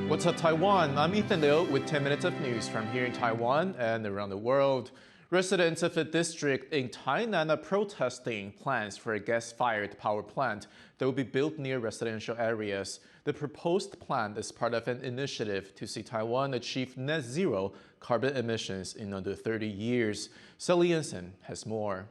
What's up, Taiwan? I'm Ethan Liu with 10 minutes of news from here in Taiwan and around the world. Residents of a district in Tainan are protesting plans for a gas-fired power plant that will be built near residential areas. The proposed plant is part of an initiative to see Taiwan achieve net zero carbon emissions in under 30 years. Sally Jensen has more.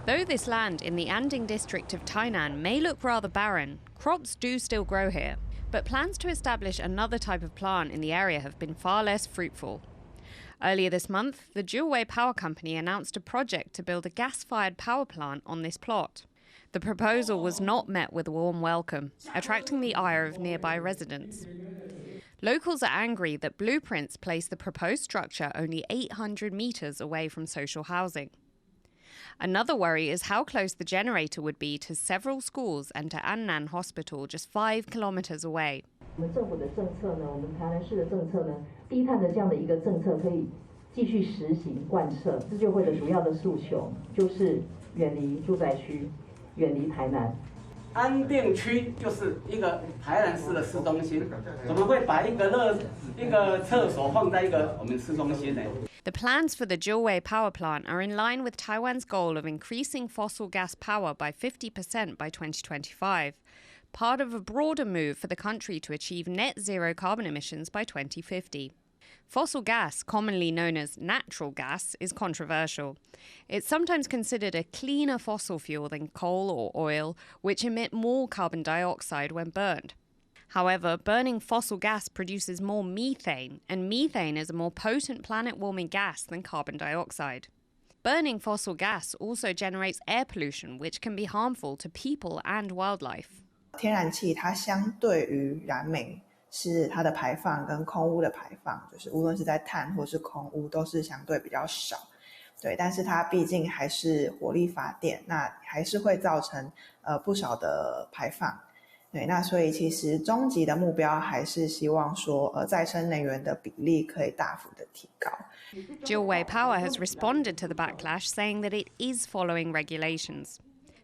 Though this land in the Anding district of Tainan may look rather barren, crops do still grow here. But plans to establish another type of plant in the area have been far less fruitful. Earlier this month, the Dual-Way Power Company announced a project to build a gas-fired power plant on this plot. The proposal was not met with a warm welcome, attracting the ire of nearby residents. Locals are angry that blueprints place the proposed structure only 800 meters away from social housing. Another worry is how close the generator would be to several schools and to Annan Hospital just 5 kilometers away. 我们政府的政策呢，我们台南市的政策呢，低碳的这样的一个政策可以继续实行贯彻。自救会的主要的诉求就是远离住宅区，远离台南。安定区就是一个台南市的市中心，怎么会把一个厕所放在一个我们市中心呢？ The plans for the Dual-Way power plant are in line with Taiwan's goal of increasing fossil gas power by 50% by 2025, part of a broader move for the country to achieve net zero carbon emissions by 2050. Fossil gas, commonly known as natural gas, is controversial. It's sometimes considered a cleaner fossil fuel than coal or oil, which emit more carbon dioxide when burned. However, burning fossil gas produces more methane, and methane is a more potent planet-warming gas than carbon dioxide. Burning fossil gas also generates air pollution, which can be harmful to people and wildlife. 天然气它相对于燃煤是它的排放跟空污的排放，就是无论是在碳或是空污都是相对比较少。对，但是它毕竟还是火力发电，那还是会造成不少的排放。 对，那所以其实终极的目标还是希望说，再生能源的比例可以大幅的提高。Dual-Way Power has responded to the backlash, saying that it is following regulations.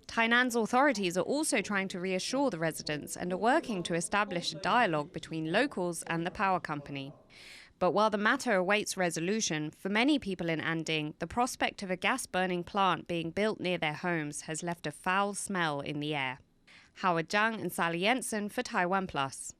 Tainan's authorities are also trying to reassure the residents and are working to establish a dialogue between locals and the power company. But while the matter awaits resolution, for many people in Anding, the prospect of a gas-burning plant being built near their homes has left a foul smell in the air. Howard Zhang and Sally Jensen for TaiwanPlus.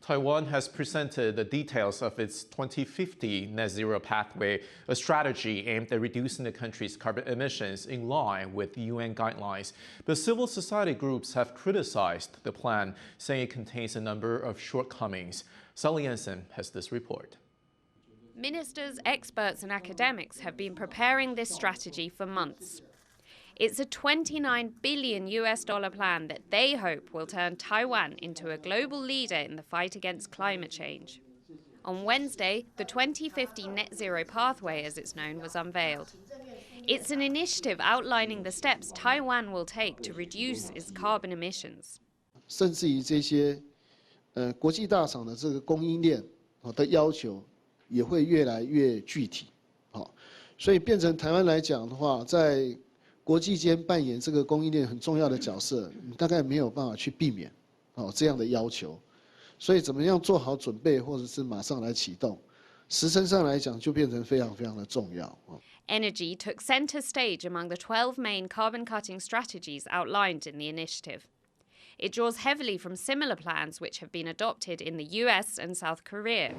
Taiwan has presented the details of its 2050 net zero pathway, a strategy aimed at reducing the country's carbon emissions in line with UN guidelines. But civil society groups have criticized the plan, saying it contains a number of shortcomings. Sally Jensen has this report. Ministers, experts and academics have been preparing this strategy for months. It's a $29 billion plan that they hope will turn Taiwan into a global leader in the fight against climate change. On Wednesday, the 2050 Net Zero Pathway, as it's known, was unveiled. It's an initiative outlining the steps Taiwan will take to reduce its carbon emissions. 甚至于这些国际大厂的这个供应链的要求也会越来越具体，所以变成台湾来讲的话，在 国际间扮演这个供应链很重要的角色，你大概没有办法去避免这样的要求，所以怎么样做好准备，或者是马上来启动，时程上来讲就变成非常非常的重要。Energy took center stage among the 12 main carbon-cutting strategies outlined in the initiative. It draws heavily from similar plans which have been adopted in the US and South Korea.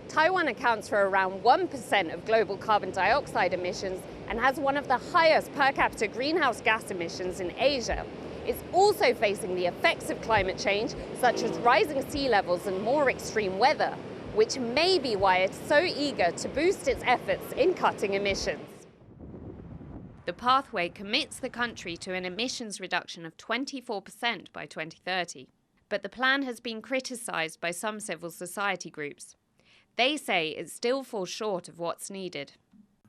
Taiwan accounts for around 1% of global carbon dioxide emissions and has one of the highest per capita greenhouse gas emissions in Asia. It's also facing the effects of climate change, such as rising sea levels and more extreme weather, which may be why it's so eager to boost its efforts in cutting emissions. The pathway commits the country to an emissions reduction of 24% by 2030. But the plan has been criticized by some civil society groups. They say it still falls short of what's needed.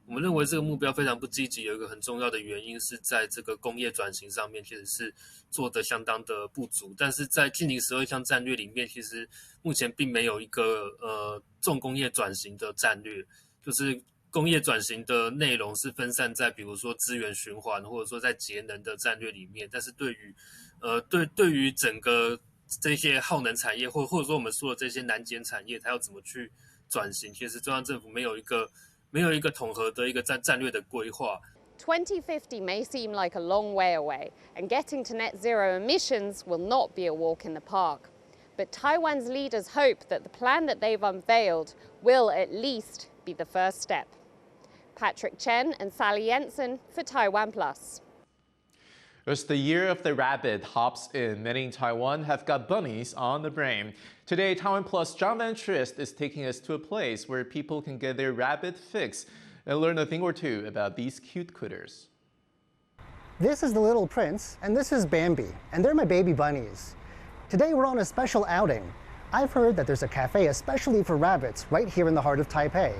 我们认为这个目标非常不积极，有一个很重要的原因是在这个工业转型上面，其实是做得相当的不足。但是在近零12项战略里面，其实目前并没有一个重工业转型的战略，就是工业转型的内容是分散在比如说资源循环或者说在节能的战略里面，但是对于整个这些耗能产业或者说我们说的这些南减产业，它要怎么去转型，其实中央政府没有一个统合的一个战略的规划。2050 may seem like a long way away, and getting to net zero emissions will not be a walk in the park. But Taiwan's leaders hope that the plan that they've unveiled will at least be the first step. Patrick Chen and Sally Jensen for TaiwanPlus. As the year of the rabbit hops in, many in Taiwan have got bunnies on the brain. Today, TaiwanPlus John Van Trist is taking us to a place where people can get their rabbit fix and learn a thing or two about these cute critters. This is the little prince, and this is Bambi, and they're my baby bunnies. Today we're on a special outing. I've heard that there's a cafe especially for rabbits right here in the heart of Taipei.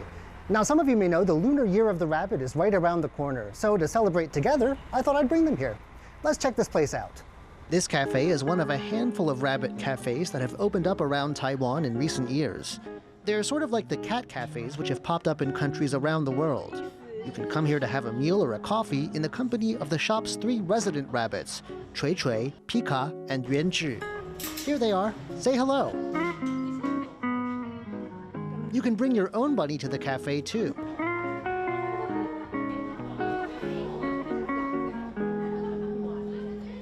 Now, some of you may know the Lunar Year of the Rabbit is right around the corner, so to celebrate together, I thought I'd bring them here. Let's check this place out. This cafe is one of a handful of rabbit cafes that have opened up around Taiwan in recent years. They're sort of like the cat cafes which have popped up in countries around the world. You can come here to have a meal or a coffee in the company of the shop's 3 resident rabbits, Cui Cui, Pika, and Yuan Zhi. Here they are. Say hello. You can bring your own bunny to the cafe too.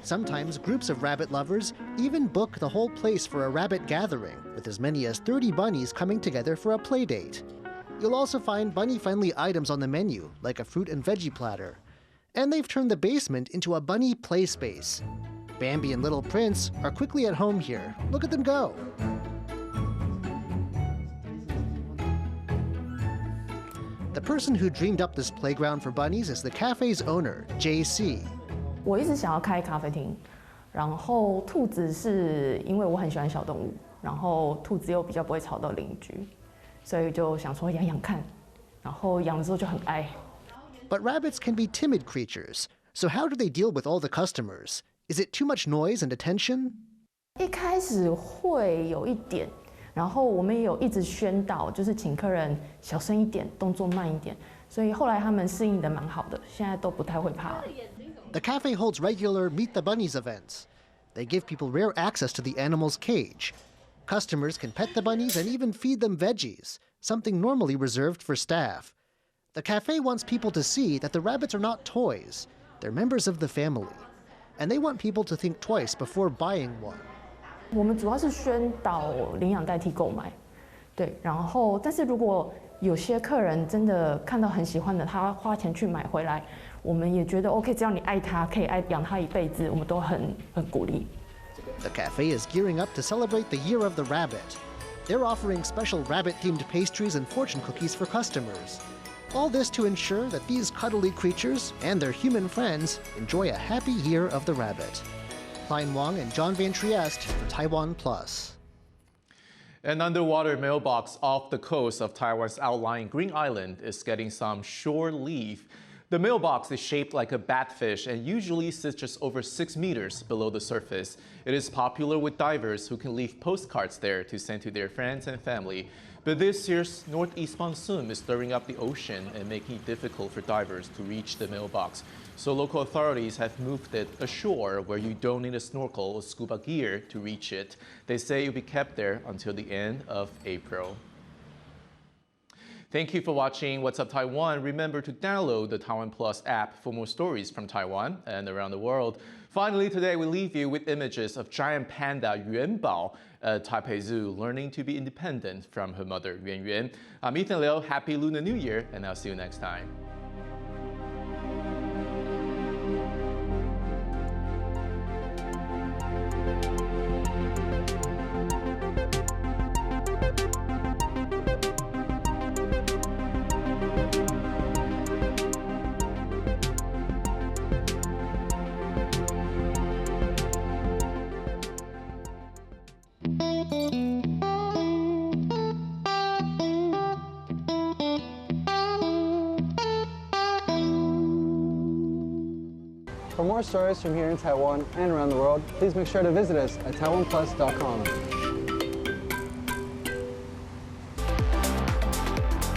Sometimes groups of rabbit lovers even book the whole place for a rabbit gathering, with as many as 30 bunnies coming together for a play date. You'll also find bunny-friendly items on the menu, like a fruit and veggie platter. And they've turned the basement into a bunny play space. Bambi and Little Prince are quickly at home here. Look at them go. The person who dreamed up this playground for bunnies is the cafe's owner, JC. 我一直想要开咖啡厅，然后兔子是因为我很喜欢小动物，然后兔子又比较不会吵到邻居，所以就想说养养看，然后养了之后就很爱。But rabbits can be timid creatures, so how do they deal with all the customers? Is it too much noise and attention? 一开始会有一点，然后我们也有一直宣导，就是请客人小声一点，动作慢一点，所以后来他们适应的蛮好的，现在都不太会怕了。The cafe holds regular Meet the Bunnies events. They give people rare access to the animal's cage. Customers can pet the bunnies and even feed them veggies, something normally reserved for staff. The cafe wants people to see that the rabbits are not toys. They're members of the family. And they want people to think twice before buying one. 我们主要是宣导领养代替购买，对，然后但是如果有些客人真的看到很喜欢的，他花钱去买回来，我们也觉得 OK， 只要你爱他，可以养他一辈子，我们都很鼓励。The cafe is gearing up to celebrate the Year of the Rabbit. They're offering special rabbit-themed pastries and fortune cookies for customers. All this to ensure that these cuddly creatures and their human friends enjoy a happy Year of the Rabbit. Klein Wang and John Van Trieste for TaiwanPlus. An underwater mailbox off the coast of Taiwan's outlying Green Island is getting some shore leave. The mailbox is shaped like a batfish and usually sits just over 6 meters below the surface. It is popular with divers who can leave postcards there to send to their friends and family. But this year's northeast monsoon is stirring up the ocean and making it difficult for divers to reach the mailbox. So local authorities have moved it ashore where you don't need a snorkel or scuba gear to reach it. They say it will be kept there until the end of April. Thank you for watching What's Up Taiwan. Remember to download the TaiwanPlus app for more stories from Taiwan and around the world. Finally, today we leave you with images of giant panda Yuan Bao at Taipei Zoo learning to be independent from her mother Yuan Yuan. I'm Ethan Liu. Happy Lunar New Year, and I'll see you next time. For more stories from here in Taiwan and around the world, please make sure to visit us at TaiwanPlus.com.